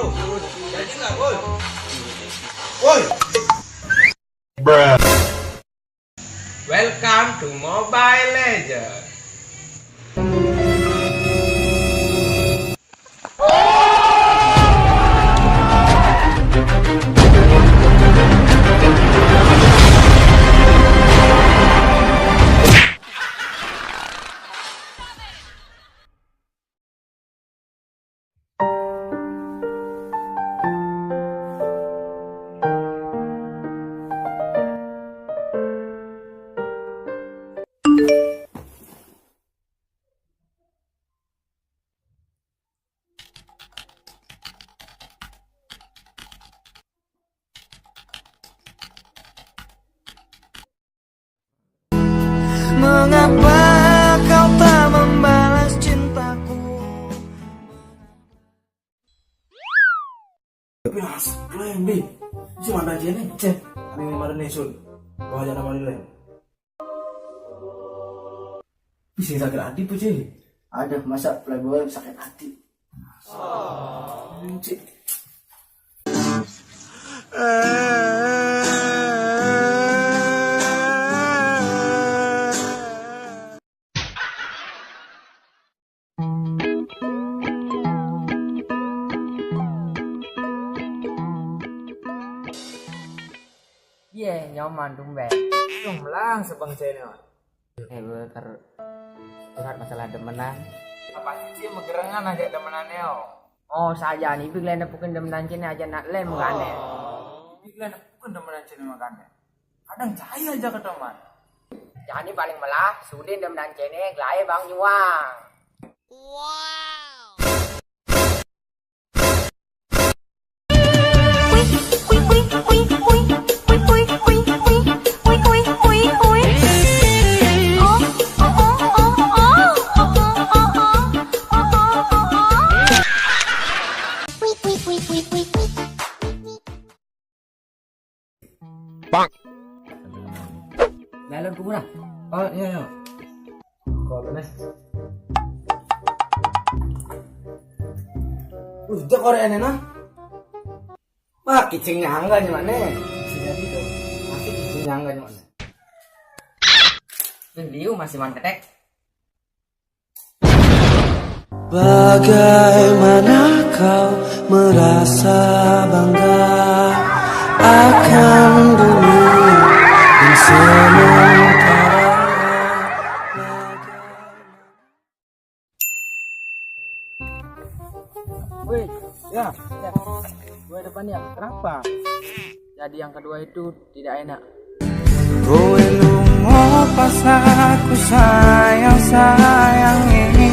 bro. Jadi nggak bos? Woi. Bruh. Welcome to Mobile Legends. Mengapa kau tak membalas cintaku? Tapi harus keren bi. Cuma ada aja nih cek. Ada yang mana nih sul? Wah jangan mana nih. Bisa sakit hati tuh cek. Ada masa playboy sakit hati. Cek. Iya, nyaman tumben. Lang sebang cek nih. Gue curhat masalah demenan. Apa sih megerengan aja demenannya? Oh, saja nih bilang bukan demenan cini aja nak lem gane. Bilang bukan demenan cek makanya. Kadang cahaya aja ke teman. Jangan ini paling melah, sudin demenan cini, gelai bang nyuang. Lalu kuburan. Oh iya iya. Kau bener. Udah Korea nena. Wah, kicing nyangga gimana? Masih kicing nyangga gimana? Liu masih mantek. Bagaimana kau merasa bangga akan dunia yang sementara? Wih, ya. Gue depannya, kenapa? Jadi yang kedua itu tidak enak. Kowe lungo pas aku sayang-sayangi.